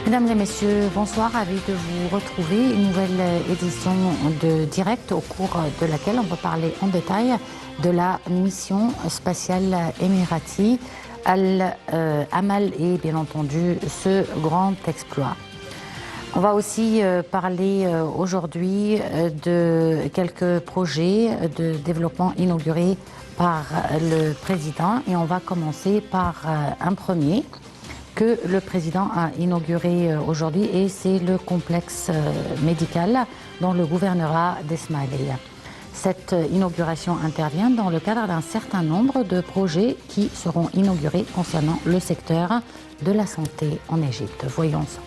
Mesdames et messieurs, bonsoir, ravi de vous retrouver. Une nouvelle édition de Direct au cours de laquelle on va parler en détail de la mission spatiale émirati Al-Amal et bien entendu ce grand exploit. On va aussi parler aujourd'hui de quelques projets de développement inaugurés par le président et on va commencer par un premier que le président a inauguré aujourd'hui et c'est le complexe médical dans le gouvernorat d'Ismaïlia. Cette inauguration intervient dans le cadre d'un certain nombre de projets qui seront inaugurés concernant le secteur de la santé en Égypte. Voyons ensemble.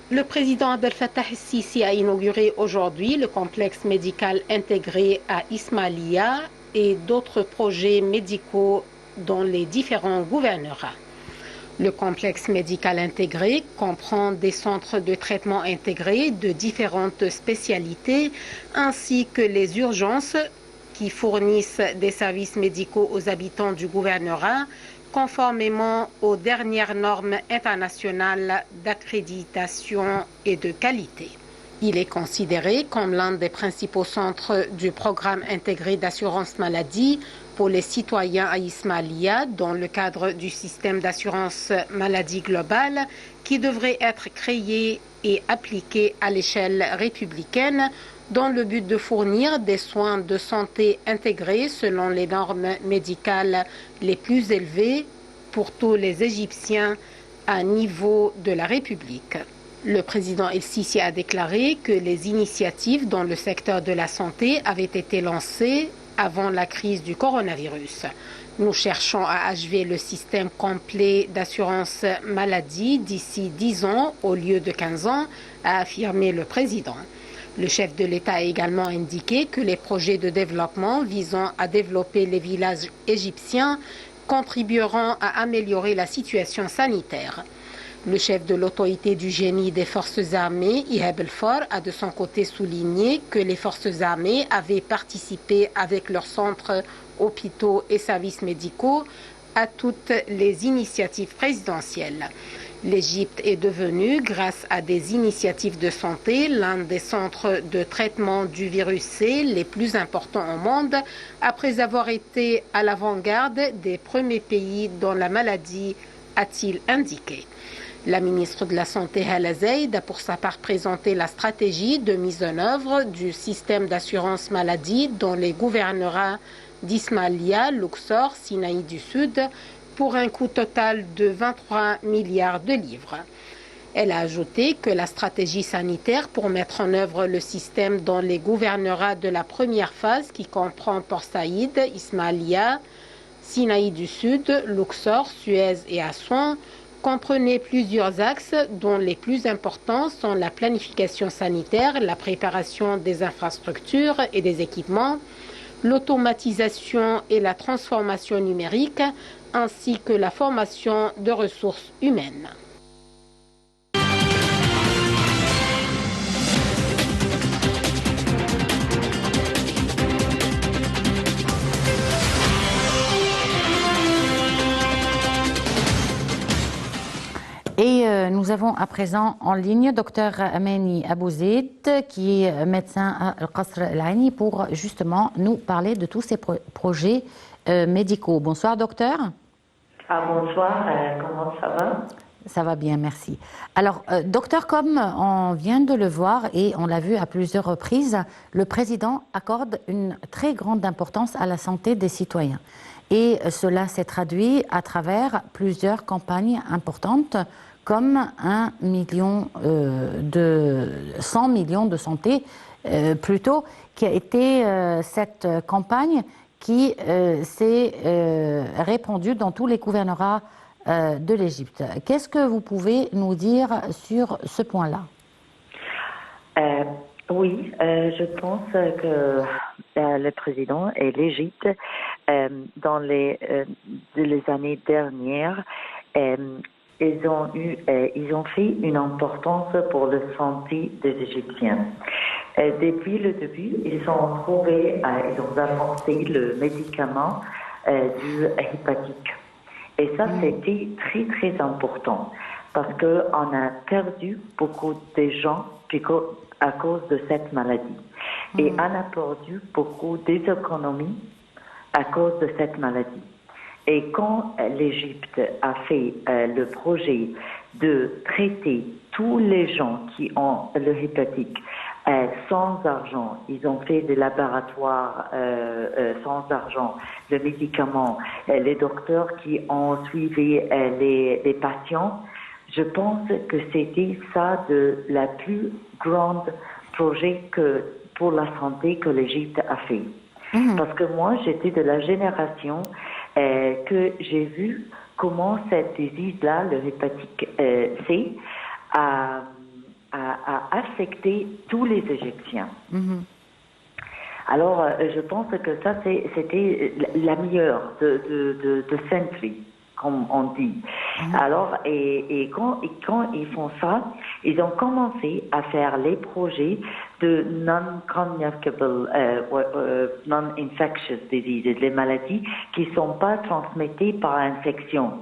Le président Abdel Fattah el-Sisi a inauguré aujourd'hui le complexe médical intégré à Ismaïlia et d'autres projets médicaux dans les différents gouvernorats. Le complexe médical intégré comprend des centres de traitement intégrés de différentes spécialités ainsi que les urgences qui fournissent des services médicaux aux habitants du gouvernorat conformément aux dernières normes internationales d'accréditation et de qualité. Il est considéré comme l'un des principaux centres du programme intégré d'assurance maladie pour les citoyens à Ismaïlia dans le cadre du système d'assurance maladie globale qui devrait être créé et appliqué à l'échelle républicaine dans le but de fournir des soins de santé intégrés selon les normes médicales les plus élevées pour tous les Égyptiens à niveau de la République. Le président el-Sisi a déclaré que les initiatives dans le secteur de la santé avaient été lancées avant la crise du coronavirus. Nous cherchons à achever le système complet d'assurance maladie d'ici 10 ans au lieu de 15 ans, a affirmé le président. Le chef de l'État a également indiqué que les projets de développement visant à développer les villages égyptiens contribueront à améliorer la situation sanitaire. Le chef de l'autorité du génie des forces armées, Ihab el-Faur, a de son côté souligné que les forces armées avaient participé avec leurs centres, hôpitaux et services médicaux à toutes les initiatives présidentielles. L'Égypte est devenue, grâce à des initiatives de santé, l'un des centres de traitement du virus C les plus importants au monde, après avoir été à l'avant-garde des premiers pays dans la maladie, a-t-il indiqué. La ministre de la Santé, Hala Zeid, a pour sa part présenté la stratégie de mise en œuvre du système d'assurance maladie dans les gouvernorats d'Ismaïlia, Luxor, Sinaï du Sud, pour un coût total de 23 milliards de livres. Elle a ajouté que la stratégie sanitaire pour mettre en œuvre le système dans les gouvernorats de la première phase, qui comprend Port Saïd, Ismaïlia, Sinaï du Sud, Luxor, Suez et Assouan, comprenait plusieurs axes dont les plus importants sont la planification sanitaire, la préparation des infrastructures et des équipements, l'automatisation et la transformation numérique, ainsi que la formation de ressources humaines. Et nous avons à présent en ligne Dr Amani Abouzeid, qui est médecin à Al-Qasr Al-Aini, pour justement nous parler de tous ces projets médicaux. Bonsoir docteur. Bonsoir, comment ça va? Ça va bien, merci. Alors, docteur, comme on vient de le voir et on l'a vu à plusieurs reprises, le président accorde une très grande importance à la santé des citoyens. Et cela s'est traduit à travers plusieurs campagnes importantes, comme 100 millions de santé, plutôt, qui a été cette campagne qui s'est répandue dans tous les gouvernorats de l'Égypte. Qu'est-ce que vous pouvez nous dire sur ce point-là? Oui, je pense que le président et l'Égypte, dans les années dernières, ils ont fait une importance pour la santé des Égyptiens. Depuis le début, ils ont apporté le médicament du hépatique. Et ça, c'était très, très important parce qu'on a perdu beaucoup de gens à cause de cette maladie. Et on a perdu beaucoup d'économies à cause de cette maladie. Et quand l'Égypte a fait le projet de traiter tous les gens qui ont le hépatique sans argent, ils ont fait des laboratoires sans argent, le médicament, les docteurs qui ont suivi les patients, je pense que c'était ça de la plus grande projet pour la santé que l'Égypte a fait. Parce que moi, j'étais de la génération que j'ai vu comment cette disease-là, le hépatique C, a affecté tous les Égyptiens. Alors, je pense que ça, c'était la meilleure de century, comme on dit. Alors, et quand ils font ça, ils ont commencé à faire les projets de non-communicable, non-infectious diseases, les maladies qui ne sont pas transmises par infection,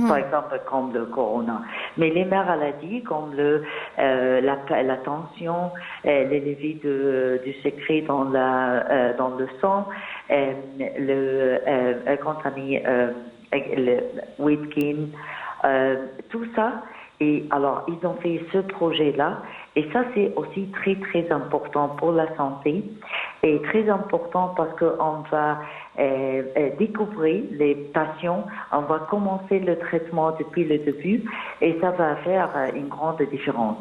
par exemple comme le corona. Mais les maladies comme la tension, l'élevé du secret dans le sang, le weight gain, tout ça. Et alors, ils ont fait ce projet-là. Et ça, c'est aussi très, très important pour la santé. Et très important parce qu'on va découvrir les patients. On va commencer le traitement depuis le début. Et ça va faire une grande différence.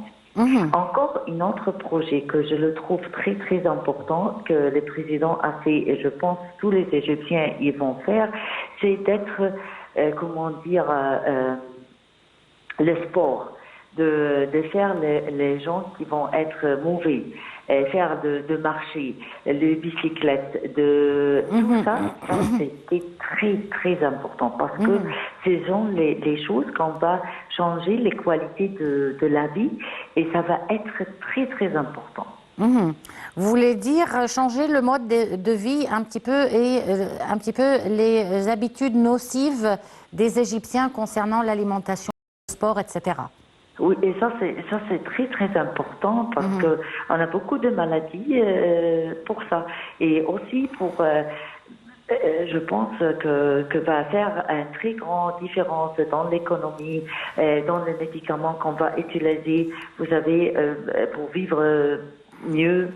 Encore un autre projet que je le trouve très, très important que le président a fait, et je pense que tous les Égyptiens y vont faire, c'est d'être, le sport, de faire les gens qui vont être mauvais, faire de marcher, les bicyclettes, tout ça, c'était très, très important parce que ce sont les choses qu'on va changer les qualités de la vie et ça va être très, très important. Vous voulez dire changer le mode de vie un petit peu et un petit peu les habitudes nocives des Égyptiens concernant l'alimentation, le sport, etc. Oui, et ça c'est très très important parce que on a beaucoup de maladies pour ça et aussi pour je pense que va faire une très grande différence dans l'économie, dans les médicaments qu'on va utiliser, vous savez, pour vivre mieux.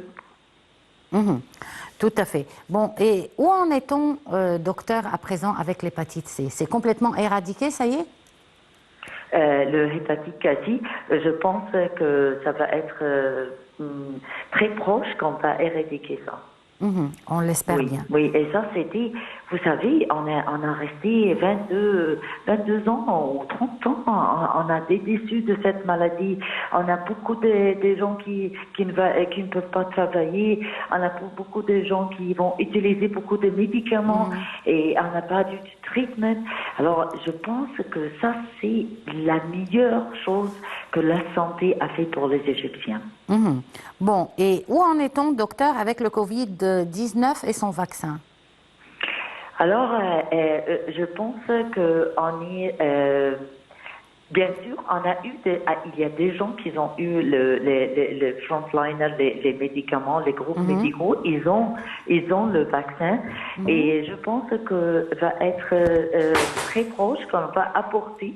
Tout à fait. Bon, et où en est-on, docteur, à présent avec l'hépatite C? C'est complètement éradiqué, ça y est? Le hépatique C, je pense que ça va être très proche qu'on va éradiquer ça. On l'espère bien. Oui, et ça c'était, vous savez, on a resté 22 ans ou 30 ans, on a des déçus de cette maladie, on a beaucoup de gens qui ne peuvent pas travailler, on a beaucoup de gens qui vont utiliser beaucoup de médicaments et on n'a pas du traitement. Alors je pense que ça c'est la meilleure chose que la santé a fait pour les Égyptiens. Bon, et où en est-on, docteur, avec le Covid-19 et son vaccin? Alors, je pense qu'on est... bien sûr, il y a des gens qui ont eu le frontliner, les médicaments, les groupes médicaux, ils ont le vaccin et je pense que va être très proche, qu'on va apporter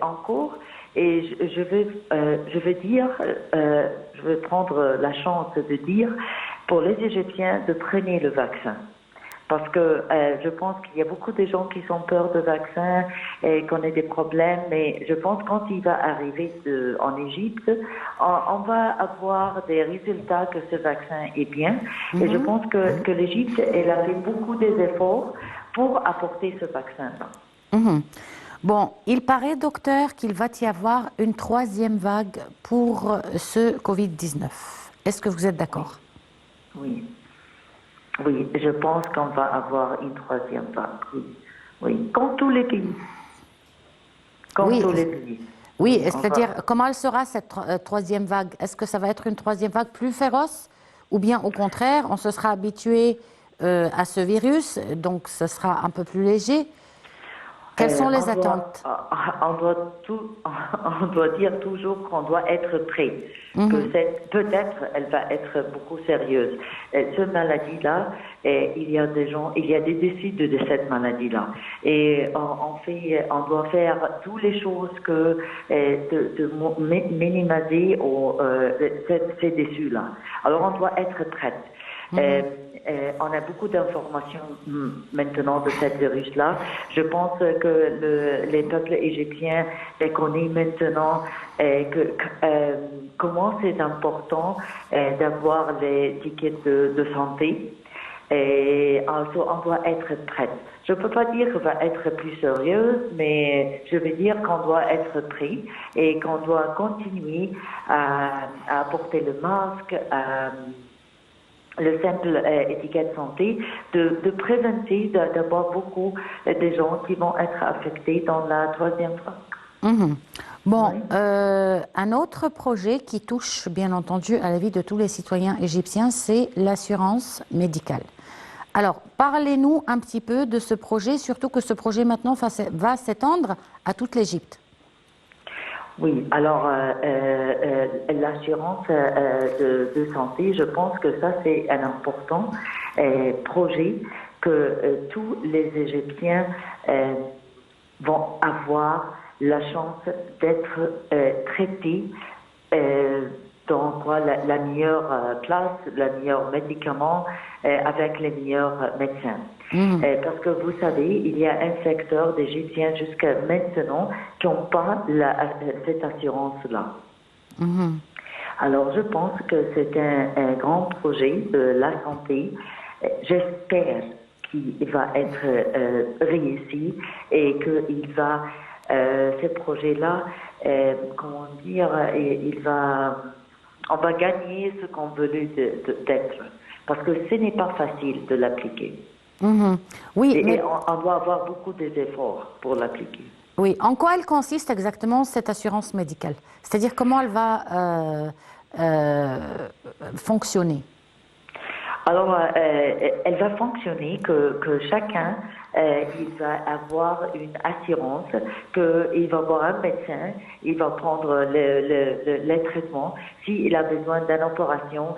encore. Et je vais prendre la chance de dire pour les Égyptiens de prendre le vaccin. Parce que je pense qu'il y a beaucoup de gens qui ont peur de vaccin et qu'on a des problèmes. Mais je pense que quand il va arriver en Égypte, on va avoir des résultats que ce vaccin est bien. Et je pense que l'Égypte, elle a fait beaucoup d'efforts pour apporter ce vaccin-là. Bon, il paraît, docteur, qu'il va y avoir une troisième vague pour ce Covid-19. Est-ce que vous êtes d'accord? Oui. Oui, je pense qu'on va avoir une troisième vague. Oui, comme tous les pays. comme Oui. tous les pays. Oui, On c'est-à-dire, va- comment elle sera cette troisième vague? Est-ce que ça va être une troisième vague plus féroce? Ou bien au contraire, on se sera habitué à ce virus, donc ce sera un peu plus léger? Quelles sont les attentes? on doit on doit dire toujours qu'on doit être prêt, que peut-être elle va être beaucoup sérieuse. Cette maladie-là, il y a des gens, il y a des décès de cette maladie-là, et on doit faire toutes les choses que de minimiser ces décès-là. Alors on doit être prête. On a beaucoup d'informations maintenant de cette virus-là. Je pense que les peuples égyptiens connaissent maintenant comment c'est important d'avoir les tickets de santé. Et also, on doit être prête. Je ne peux pas dire qu'on va être plus sérieuse, mais je veux dire qu'on doit être prêt et qu'on doit continuer à porter le masque, le simple étiquette santé, de prévenir d'avoir beaucoup de gens qui vont être affectés dans la troisième vague. Bon, Oui. un autre projet qui touche bien entendu à la vie de tous les citoyens égyptiens, c'est l'assurance médicale. Alors, parlez-nous un petit peu de ce projet, surtout que ce projet maintenant va s'étendre à toute l'Égypte. Oui, alors l'assurance de santé, je pense que ça c'est un important projet que tous les Égyptiens vont avoir la chance d'être traités dans quoi la meilleure place, le meilleur médicament avec les meilleurs médecins. Parce que vous savez, il y a un secteur d'Égyptiens jusqu'à maintenant qui n'ont pas cette assurance-là. Alors je pense que c'est un grand projet de la santé. J'espère qu'il va être réussi et qu'il va, ce projet-là, comment dire, on va gagner ce qu'on veut d'être. Parce que ce n'est pas facile de l'appliquer. Oui, Et on doit avoir beaucoup d'efforts pour l'appliquer. Oui, en quoi elle consiste exactement cette assurance médicale? C'est-à-dire comment elle va fonctionner? Alors, elle va fonctionner que chacun, il va avoir une assurance, qu'il va voir un médecin, il va prendre les traitements. S'il a besoin d'une opération,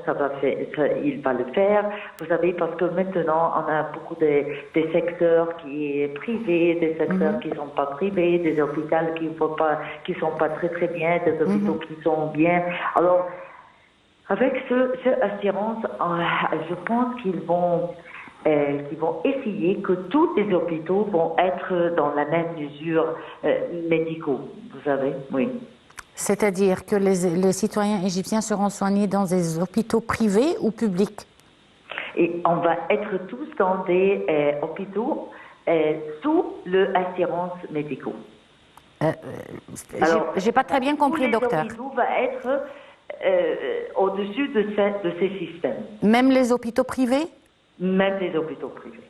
il va le faire. Vous savez, parce que maintenant, on a beaucoup des secteurs qui sont privés, des secteurs qui ne sont pas privés, des hôpitaux qui sont pas très très bien, des hôpitaux qui sont bien. Alors, avec cette assurance, je pense qu'ils vont essayer que tous les hôpitaux vont être dans la même mesure médicaux. Vous savez, oui. C'est-à-dire que les citoyens égyptiens seront soignés dans des hôpitaux privés ou publics? Et on va être tous dans des hôpitaux sous l'assurance médicaux. J'ai pas très bien compris, docteur. Les hôpitaux vont être au-dessus de ces systèmes. Même les hôpitaux privés? Même les hôpitaux privés.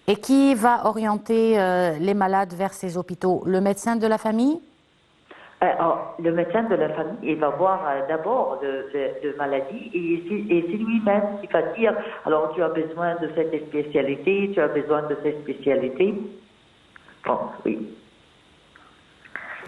Et qui va orienter les malades vers ces hôpitaux? Le médecin de la famille? Le médecin de la famille, il va voir d'abord de maladie et c'est lui-même qui va dire, alors tu as besoin de cette spécialité, tu as besoin de cette spécialité. Bon, oui.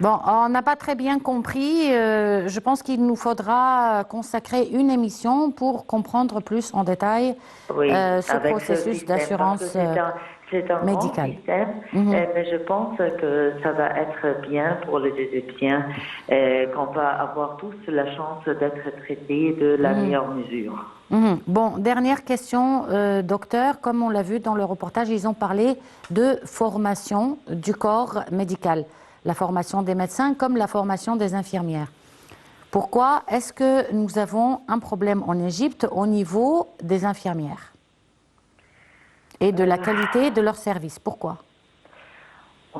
Bon, on n'a pas très bien compris. Je pense qu'il nous faudra consacrer une émission pour comprendre plus en détail ce processus d'assurance médicale. C'est un grand système, mais je pense que ça va être bien pour les Égyptiens, qu'on va avoir tous la chance d'être traités de la meilleure mesure. Bon, dernière question, docteur. Comme on l'a vu dans le reportage, ils ont parlé de formation du corps médical. La formation des médecins comme la formation des infirmières. Pourquoi est-ce que nous avons un problème en Égypte au niveau des infirmières et de la qualité de leurs services? Pourquoi?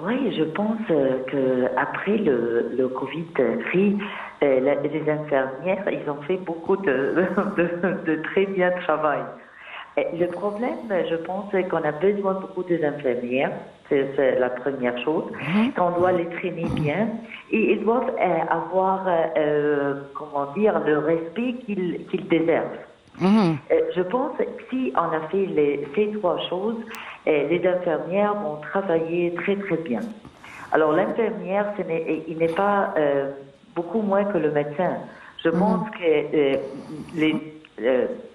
Oui, je pense qu'après le Covid, les infirmières, ils ont fait beaucoup de très bien travail. Le problème, je pense, c'est qu'on a besoin beaucoup d'infirmières. C'est la première chose. Qu'on doit les traîner bien. Et ils doivent avoir, comment dire, le respect qu'ils déservent. Je pense que si on a fait ces trois choses, les infirmières vont travailler très très bien. Alors l'infirmière, il n'est pas beaucoup moins que le médecin. Je pense que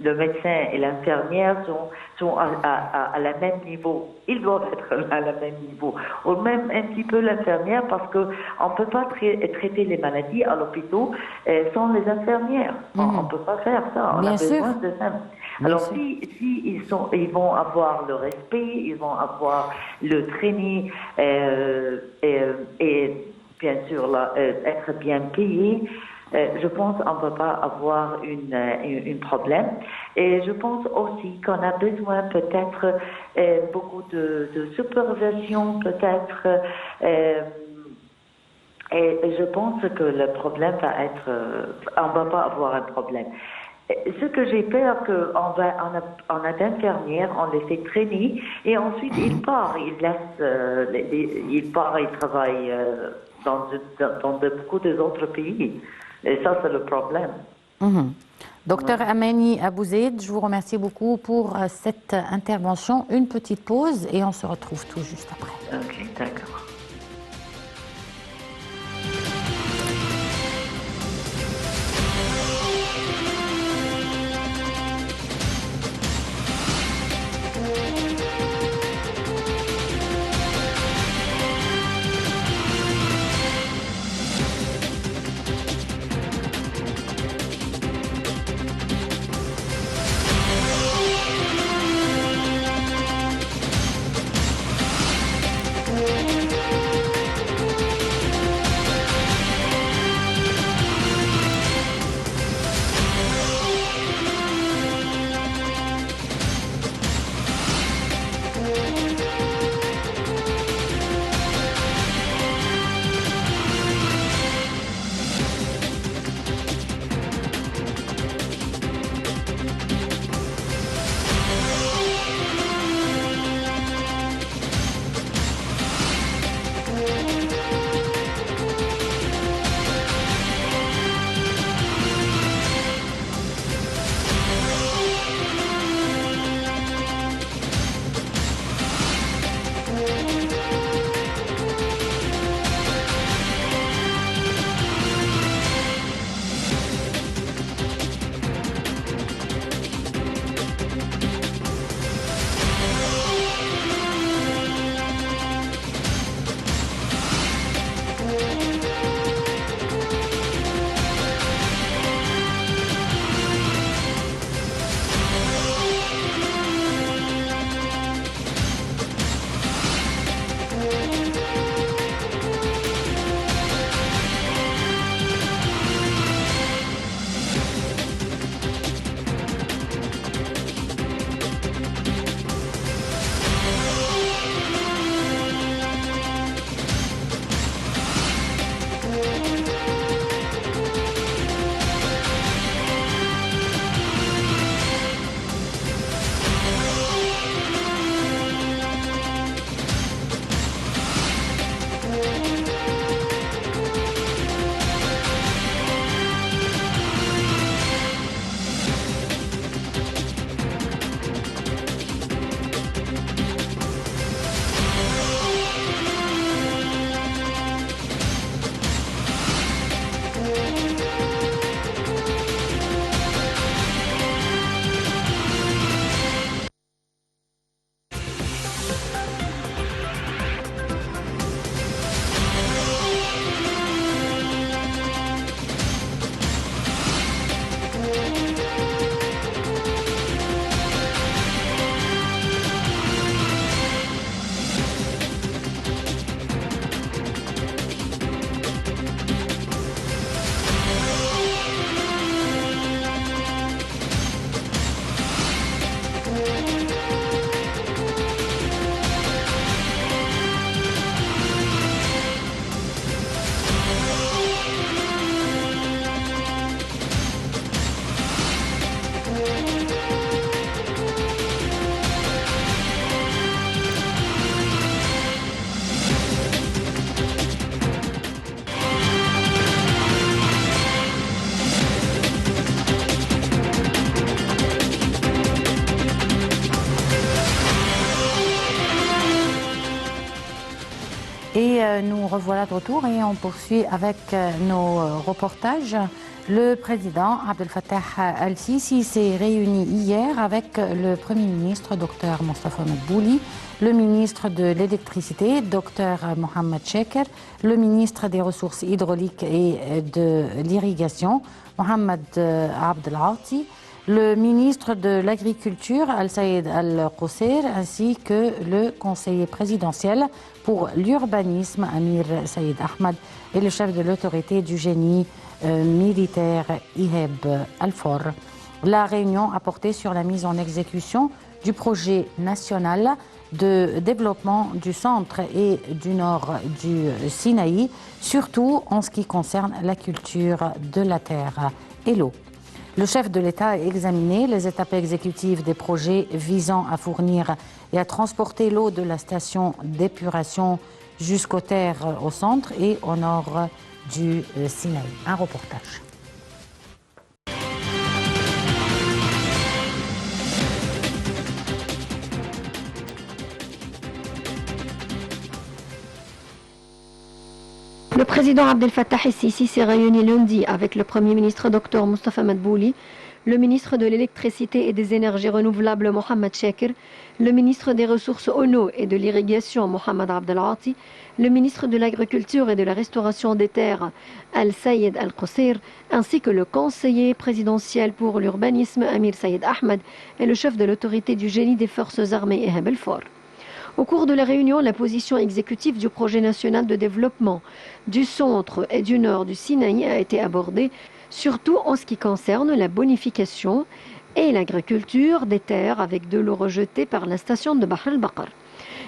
le médecin et l'infirmière sont à la même niveau. Ils doivent être à la même niveau. Ou même un petit peu l'infirmière parce qu'on ne peut pas traiter les maladies à l'hôpital sans les infirmières. On ne peut pas faire ça. On a besoin de ça. Alors si ils vont avoir le respect, ils vont avoir le training et bien sûr être bien payés, je pense qu'on ne peut pas avoir un problème. Et je pense aussi qu'on a besoin peut-être beaucoup de supervision, peut-être. Et je pense que le problème va être... on ne va pas avoir un problème. Ce que j'ai peur, on a d'infirmières, on les fait traîner, et ensuite ils partent, ils travaillent dans beaucoup d'autres pays. Et ça, c'est le problème. Docteur Amani Abouzeid, je vous remercie beaucoup pour cette intervention. Une petite pause et on se retrouve tout juste après. Ok, d'accord. revoilà de retour et on poursuit avec nos reportages. Le président Abdel Fattah al-Sisi s'est réuni hier avec le Premier ministre Dr Mostafa Madbouli, le ministre de l'Électricité Dr Mohamed Sheker, le ministre des Ressources hydrauliques et de l'Irrigation Mohamed Abdel Aati, le ministre de l'Agriculture Al-Sayed Al-Qusseir ainsi que le conseiller présidentiel pour l'urbanisme Amir Sayed Ahmad et le chef de l'autorité du génie militaire Iheb Al-For. La réunion a porté sur la mise en exécution du projet national de développement du centre et du nord du Sinaï, surtout en ce qui concerne la culture de la terre et l'eau. Le chef de l'État a examiné les étapes exécutives des projets visant à fournir et à transporter l'eau de la station d'épuration jusqu'aux terres au centre et au nord du Sinaï. Un reportage. Le président Abdel Fattah el-Sisi s'est réuni lundi avec le Premier ministre Dr Mostafa Madbouli, le ministre de l'Électricité et des Énergies renouvelables Mohamed Sheker, le ministre des Ressources en eau et de l'Irrigation Mohamed Abdel Aati, le ministre de l'Agriculture et de la Restauration des Terres Al-Sayed Al-Qusseir, ainsi que le conseiller présidentiel pour l'urbanisme Amir Sayed Ahmad et le chef de l'autorité du génie des forces armées Iheb Al-For. Au cours de la réunion, la position exécutive du projet national de développement du centre et du nord du Sinaï a été abordée, surtout en ce qui concerne la bonification et l'agriculture des terres avec de l'eau rejetée par la station de Bahr el-Bakr.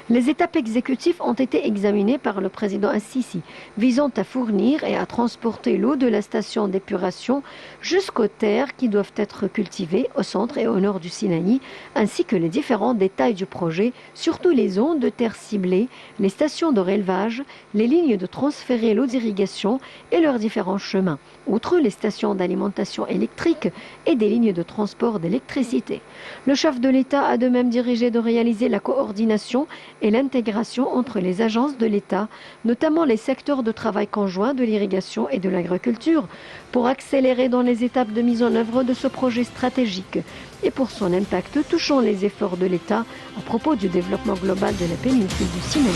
Les étapes exécutives ont été examinées par le président al-Sisi, visant à fournir et à transporter l'eau de la station d'épuration jusqu'aux terres qui doivent être cultivées au centre et au nord du Sinaï, ainsi que les différents détails du projet, surtout les zones de terre ciblées, les stations de relevage, les lignes de transférer l'eau d'irrigation et leurs différents chemins, outre les stations d'alimentation électrique et des lignes de transport d'électricité. Le chef de l'État a de même dirigé de réaliser la coordination et l'intégration entre les agences de l'État, notamment les secteurs de travail conjoint de l'irrigation et de l'agriculture, pour accélérer dans les étapes de mise en œuvre de ce projet stratégique et pour son impact touchant les efforts de l'État à propos du développement global de la péninsule du Sinaï.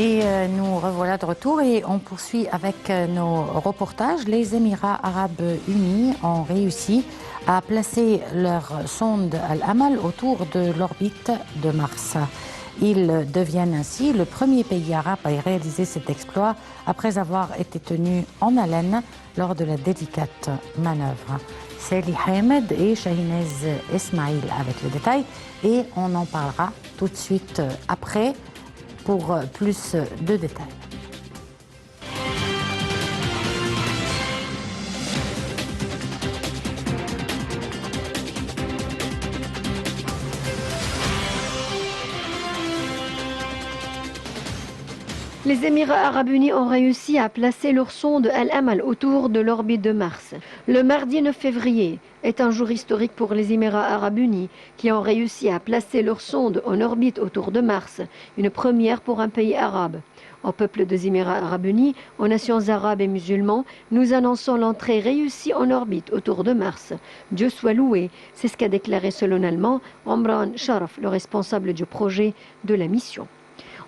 Et nous revoilà de retour et on poursuit avec nos reportages. Les Émirats arabes unis ont réussi à placer leur sonde Al-Amal autour de l'orbite de Mars. Ils deviennent ainsi le premier pays arabe à réaliser cet exploit après avoir été tenu en haleine lors de la délicate manœuvre. C'est Li Hamed et Shahinez Esmail avec le détail et on en parlera tout de suite après pour plus de détails. Les Émirats arabes unis ont réussi à placer leur sonde Al-Amal autour de l'orbite de Mars. Le mardi 9 février est un jour historique pour les Émirats arabes unis qui ont réussi à placer leur sonde en orbite autour de Mars, une première pour un pays arabe. Au peuple des Émirats arabes unis, aux nations arabes et musulmans, nous annonçons l'entrée réussie en orbite autour de Mars. Dieu soit loué, c'est ce qu'a déclaré solennellement Omran Sharaf, le responsable du projet de la mission.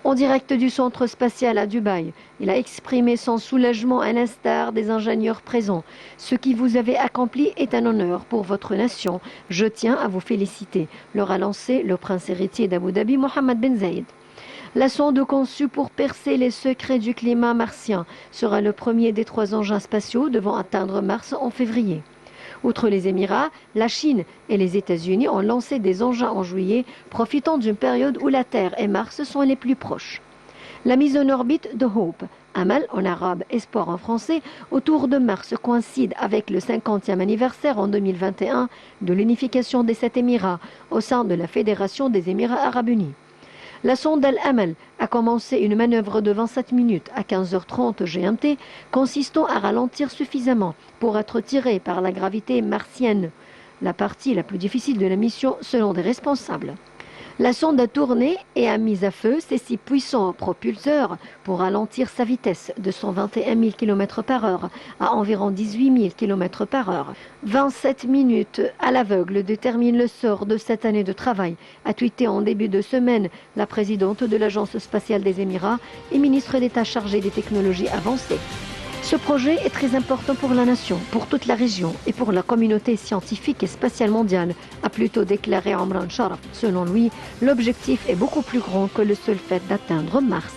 En direct du centre spatial à Dubaï, il a exprimé son soulagement à l'instar des ingénieurs présents. Ce qui vous avez accompli est un honneur pour votre nation. Je tiens à vous féliciter, leur a lancé le prince héritier d'Abu Dhabi, Mohammed Ben Zayed. La sonde conçue pour percer les secrets du climat martien sera le premier des 3 engins spatiaux devant atteindre Mars en février. Outre les Émirats, la Chine et les États-Unis ont lancé des engins en juillet, profitant d'une période où la Terre et Mars sont les plus proches. La mise en orbite de Hope, Amal en arabe, espoir en français, autour de Mars coïncide avec le 50e anniversaire en 2021 de l'unification des 7 Émirats au sein de la Fédération des Émirats arabes unis. La sonde Al-Amal a commencé une manœuvre de 27 minutes à 15h30 GMT, consistant à ralentir suffisamment pour être tirée par la gravité martienne, la partie la plus difficile de la mission selon des responsables. La sonde a tourné et a mis à feu ses 6 puissants propulseurs pour ralentir sa vitesse de 121 000 km/h à environ 18 000 km/h. 27 minutes à l'aveugle déterminent le sort de cette année de travail, a tweeté en début de semaine la présidente de l'Agence spatiale des Émirats et ministre d'État chargée des technologies avancées. Ce projet est très important pour la nation, pour toute la région et pour la communauté scientifique et spatiale mondiale, a plutôt déclaré Omran Sharaf. Selon lui, l'objectif est beaucoup plus grand que le seul fait d'atteindre Mars.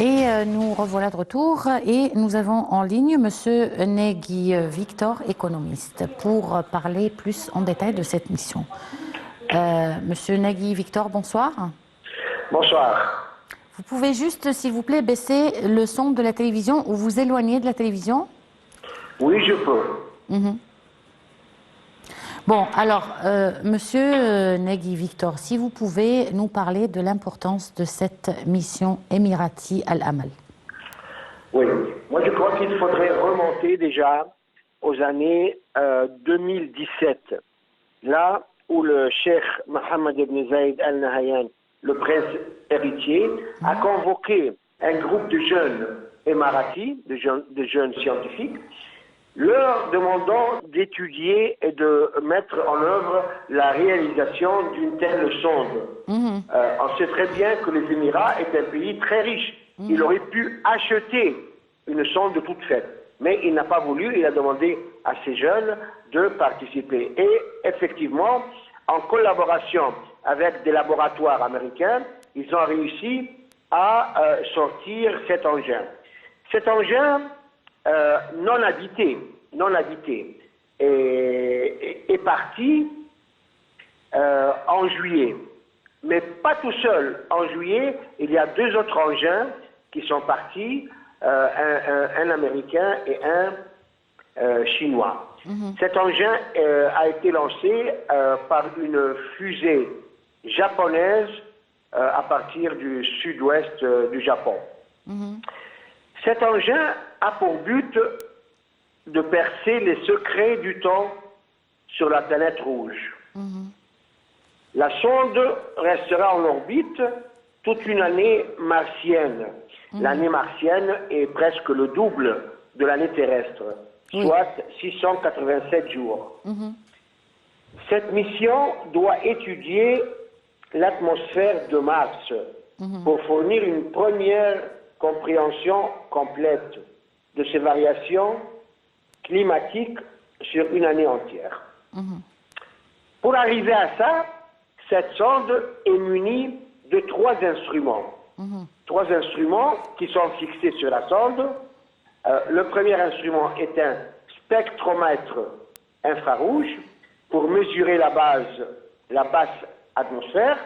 Et nous revoilà de retour et nous avons en ligne Monsieur Negui Victor, économiste, pour parler plus en détail de cette mission. Monsieur Nagui Victor, bonsoir. Bonsoir. Vous pouvez juste, s'il vous plaît, baisser le son de la télévision ou vous éloigner de la télévision? Oui, je peux. Bon, alors, Monsieur Nagui Victor, si vous pouvez nous parler de l'importance de cette mission Emirati Al-Amal. Oui, moi je crois qu'il faudrait remonter déjà aux années 2017, là où le cheikh Mohammed ibn Zayed Al Nahyan, le prince héritier, a convoqué un groupe de jeunes émiratis, de jeunes scientifiques, leur demandant d'étudier et de mettre en œuvre la réalisation d'une telle sonde. On sait très bien que les Émirats est un pays très riche. Il aurait pu acheter une sonde toute faite. Mais il n'a pas voulu, il a demandé à ces jeunes de participer. Et effectivement, en collaboration avec des laboratoires américains, ils ont réussi à sortir cet engin. Cet engin non habité, est parti en juillet. Mais pas tout seul. En juillet, il y a deux autres engins qui sont partis, un américain et un chinois. Cet engin a été lancé par une fusée japonaise à partir du sud-ouest du Japon. Cet engin a pour but de percer les secrets du temps sur la planète rouge. La sonde restera en orbite toute une année martienne. L'année martienne est presque le double de l'année terrestre, soit 687 jours. Cette mission doit étudier l'atmosphère de Mars pour fournir une première compréhension complète de ces variations climatiques sur une année entière. Pour arriver à ça, cette sonde est munie de trois instruments. Trois instruments qui sont fixés sur la sonde. Le premier instrument est un spectromètre infrarouge pour mesurer la basse atmosphère.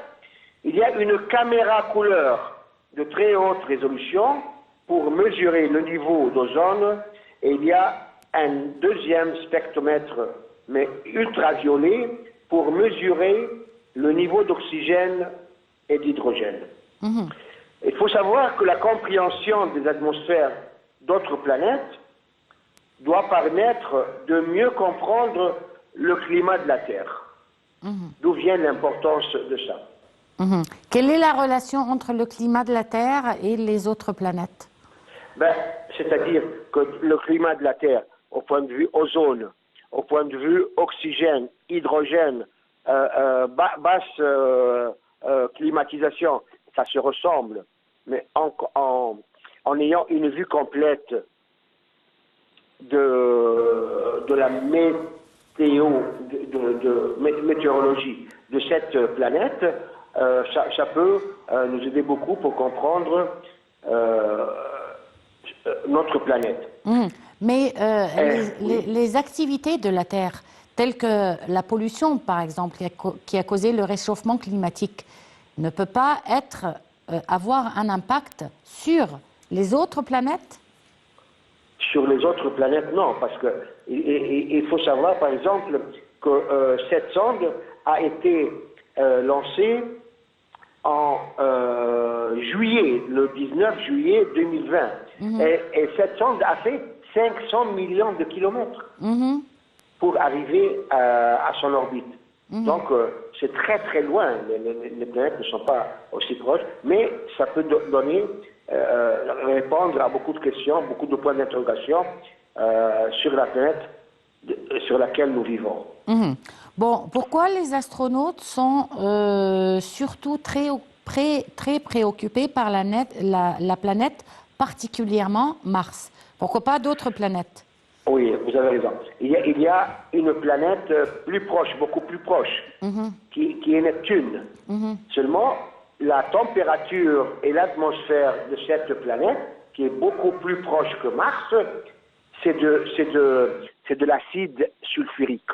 Il y a une caméra couleur de très haute résolution pour mesurer le niveau d'ozone, et il y a un deuxième spectromètre, mais ultraviolet, pour mesurer le niveau d'oxygène et d'hydrogène. Il faut savoir que la compréhension des atmosphères d'autres planètes doit permettre de mieux comprendre le climat de la Terre. D'où vient l'importance de ça. Quelle est la relation entre le climat de la Terre et les autres planètes? C'est-à-dire que le climat de la Terre, au point de vue ozone, au point de vue oxygène, hydrogène, basse climatisation, ça se ressemble. Mais en ayant une vue complète de la météorologie de cette planète, ça peut nous aider beaucoup pour comprendre notre planète. Mais les activités de la Terre, telles que la pollution, par exemple, qui a causé le réchauffement climatique, ne peut pas avoir un impact sur les autres planètes? Sur les autres planètes, non, parce que il faut savoir, par exemple, que cette sonde a été lancée en juillet, le 19 juillet 2020. Et cette sonde a fait 500 millions de kilomètres pour arriver à son orbite. Donc, c'est très très loin. Les planètes ne sont pas aussi proches, mais ça peut donner, répondre à beaucoup de questions, beaucoup de points d'interrogation sur la planète sur laquelle nous vivons. Bon, pourquoi les astronautes sont surtout très préoccupés par la planète, particulièrement Mars? Pourquoi pas d'autres planètes? Oui, vous avez raison. Il y a une planète plus proche, beaucoup plus proche, qui est Neptune. Seulement, la température et l'atmosphère de cette planète, qui est beaucoup plus proche que Mars, c'est de l'acide sulfurique.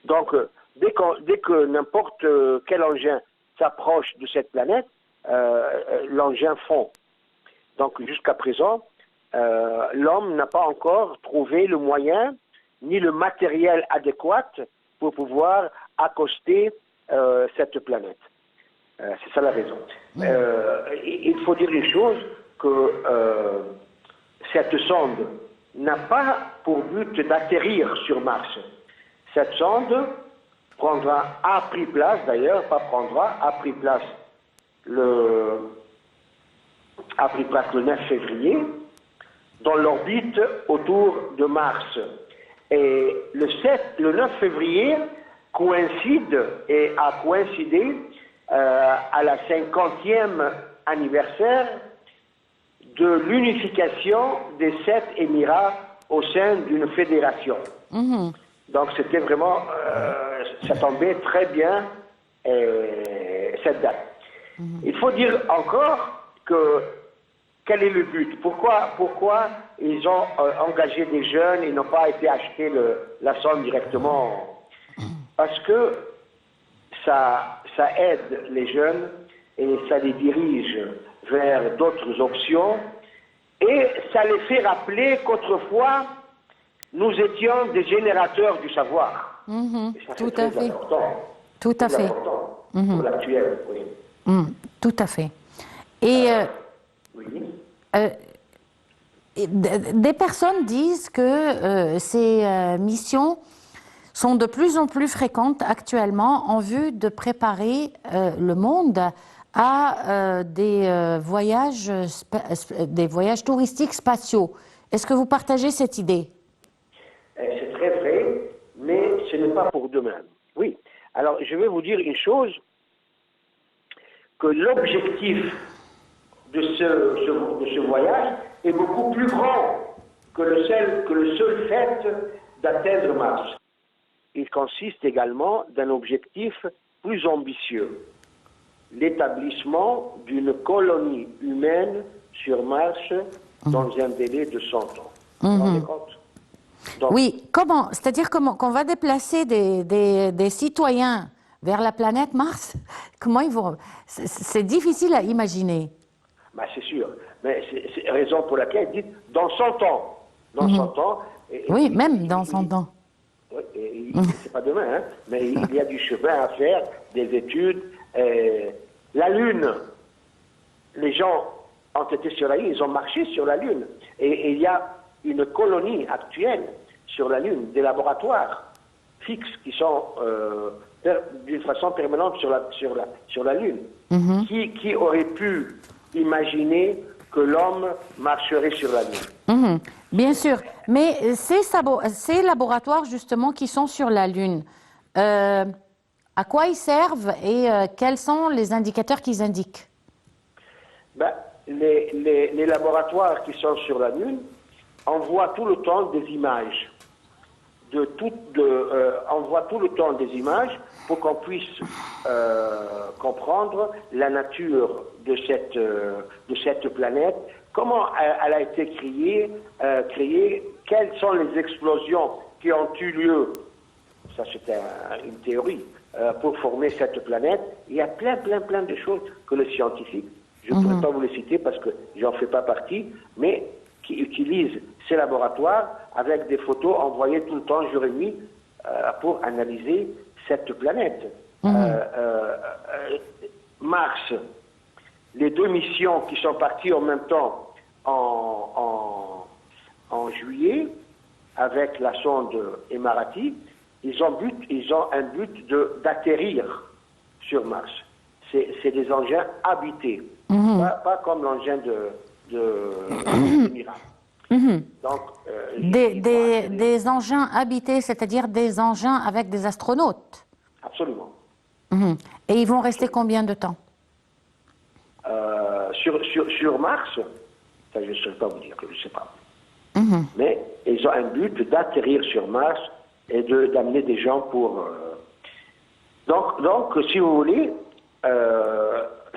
Donc, dès que n'importe quel engin s'approche de cette planète, l'engin fond. Donc jusqu'à présent, l'homme n'a pas encore trouvé le moyen ni le matériel adéquat pour pouvoir accoster cette planète. C'est ça la raison. Il faut dire une chose, que cette sonde n'a pas pour but d'atterrir sur Mars. Cette sonde a pris place, d'ailleurs, pas prendra, a pris place le 9 février dans l'orbite autour de Mars. Et le 9 février coïncide et a coïncidé à la 50e anniversaire de l'unification des 7 Émirats au sein d'une fédération. Donc c'était vraiment, ça tombait très bien cette date. Il faut dire encore quel est le but. Pourquoi ils ont engagé des jeunes et n'ont pas été acheter la sonde directement? Parce que ça aide les jeunes et ça les dirige vers d'autres options et ça les fait rappeler qu'autrefois nous étions des générateurs du savoir. Et ça, Tout à fait. Important. Tout à fait. Pour l'actuel, oui. Tout à fait. Et Oui. des personnes disent que ces missions sont de plus en plus fréquentes actuellement en vue de préparer le monde à des voyages touristiques spatiaux. Est-ce que vous partagez cette idée? C'est très vrai, mais ce n'est pas pour demain. Oui. Alors, je vais vous dire une chose, que l'objectif de ce voyage est beaucoup plus grand que le seul fait d'atteindre Mars. Il consiste également d'un objectif plus ambitieux, l'établissement d'une colonie humaine sur Mars dans un délai de 100 ans. Vous vous rendez compte? Donc, oui, comment? C'est-à-dire qu'on va déplacer des citoyens vers la planète Mars? Comment ils vont? C'est difficile à imaginer. bah c'est sûr. Mais c'est la raison pour laquelle il dit dans 100 ans. Dans 100 ans. Oui, même dans 100 ans. Oui, c'est pas demain, hein, mais il y a du chemin à faire, des études. La Lune, les gens ont été sur la Lune, ils ont marché sur la Lune. Et il y a une colonie actuelle sur la Lune, des laboratoires fixes qui sont d'une façon permanente sur la Lune. Qui aurait pu imaginer que l'homme marcherait sur la Lune? Bien sûr, mais ces laboratoires justement qui sont sur la Lune, à quoi ils servent et quels sont les indicateurs qu'ils indiquent? Les laboratoires qui sont sur la Lune envoient tout le temps des images. Envoient tout le temps des images pour qu'on puisse comprendre la nature de cette planète, comment elle a été créée, quelles sont les explosions qui ont eu lieu, ça c'est une théorie, pour former cette planète. Il y a plein de choses que les scientifiques, je ne pourrais pas vous les citer parce que j'en fais pas partie, mais qui utilisent ces laboratoires avec des photos envoyées tout le temps, jour et nuit, pour analyser cette planète. Mars, les 2 missions qui sont parties en même temps en juillet, avec la sonde Emarati, ils ont un but d'atterrir sur Mars. C'est des engins habités, pas comme l'engin de Mira. Donc, des engins habités, c'est-à-dire des engins avec des astronautes? Absolument. Et ils vont rester combien de temps? Sur Mars, ça, je ne sais pas vous dire, je ne sais pas. Mais ils ont un but d'atterrir sur Mars et d'amener des gens pour... Donc, si vous voulez,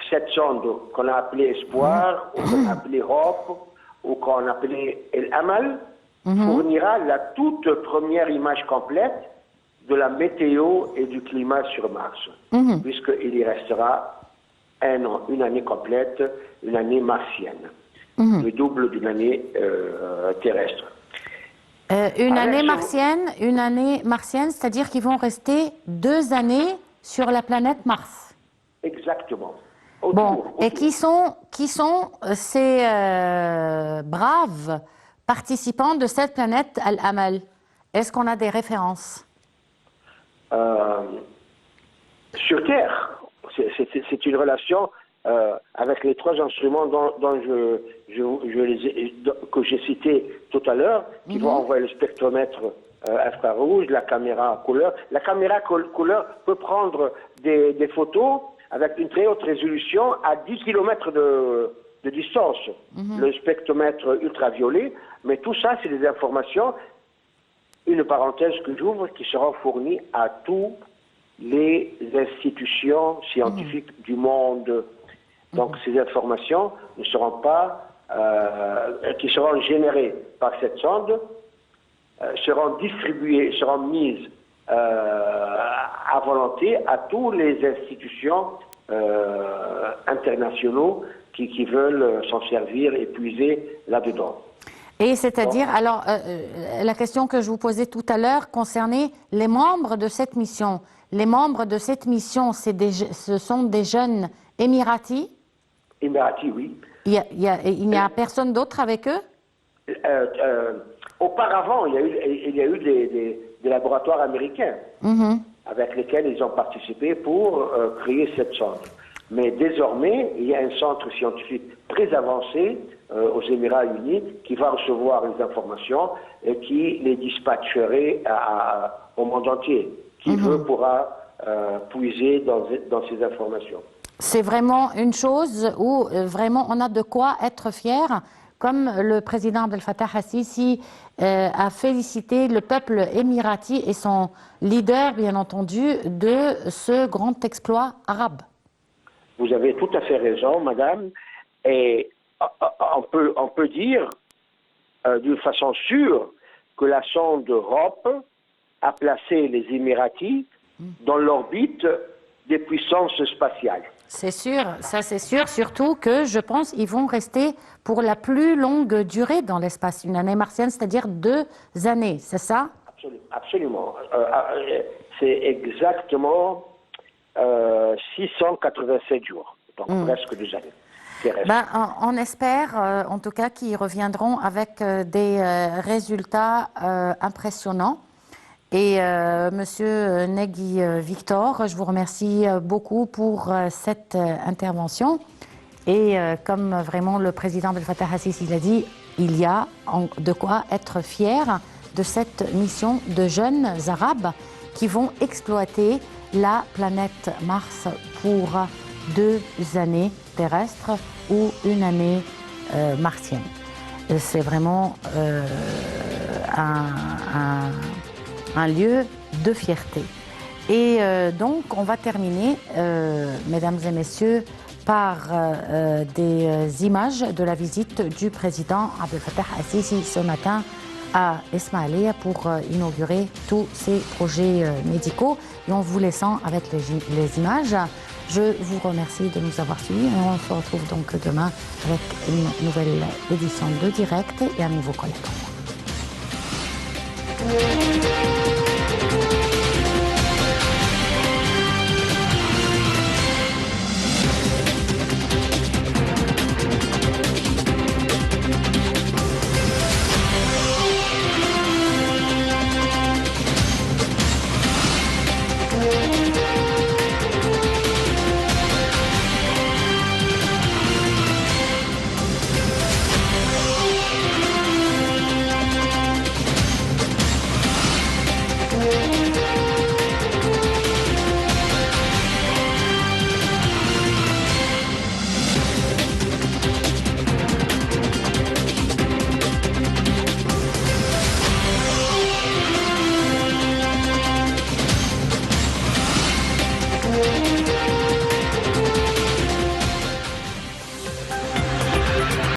cette sonde qu'on a appelée Espoir, ou qu'on a appelée Hope, ou qu'on a appelée El Amal, fournira la toute première image complète de la météo et du climat sur Mars, puisqu'il y restera une année complète, une année martienne, le double d'une année terrestre. Une année martienne, c'est-à-dire qu'ils vont rester 2 années sur la planète Mars. Exactement. Et qui sont ces braves participants de cette planète Al-Amal? Est-ce qu'on a des références? Sur Terre, c'est une relation avec les 3 instruments que j'ai cités tout à l'heure, qui vont envoyer le spectromètre infrarouge, la caméra couleur. La caméra couleur peut prendre des photos avec une très haute résolution à 10 km de distance. Le spectromètre ultraviolet, mais tout ça, c'est des informations, une parenthèse que j'ouvre, qui seront fournies à toutes les institutions scientifiques du monde. Donc ces informations ne seront pas, qui seront générées par cette sonde, seront distribuées, seront mises à volonté à toutes les institutions internationaux qui veulent s'en servir et puiser là-dedans. Et c'est-à-dire, alors, la question que je vous posais tout à l'heure concernait les membres de cette mission. Les membres de cette mission, ce sont des jeunes Émiratis? Émiratis, oui. Il n'y a personne d'autre avec eux? Auparavant, il y a eu des laboratoires américains avec lesquels ils ont participé pour créer cette sonde. Mais désormais, il y a un centre scientifique très avancé aux Émirats unis qui va recevoir les informations et qui les dispatcherait au monde entier. Qui veut pourra puiser dans ces informations. C'est vraiment une chose où vraiment on a de quoi être fier, comme le président Abdel Fattah al-Sisi a félicité le peuple émirati et son leader, bien entendu, de ce grand exploit arabe. Vous avez tout à fait raison, madame. Et on peut dire d'une façon sûre que la sonde Europe a placé les Émiratis dans l'orbite des puissances spatiales. C'est sûr, ça c'est sûr, surtout que je pense qu'ils vont rester pour la plus longue durée dans l'espace, une année martienne, c'est-à-dire 2 années, c'est ça? Absolument. C'est exactement 687 jours, donc presque 2 années. On espère en tout cas qu'ils reviendront avec des résultats impressionnants. Et Monsieur Negui Victor, je vous remercie beaucoup pour cette intervention. Et comme vraiment le président Abdel Fattah al-Sisi l'a dit, il y a de quoi être fier de cette mission de jeunes Arabes qui vont exploiter la planète Mars pour 2 années terrestres ou 1 année martienne. C'est vraiment un lieu de fierté. Et donc, on va terminer, mesdames et messieurs, par des images de la visite du président Abdel Fattah al-Sisi ce matin à Ismailia pour inaugurer tous ces projets médicaux. Et en vous laissant avec les images, je vous remercie de nous avoir suivis et on se retrouve donc demain avec une nouvelle édition de Direct et un nouveau collecteur.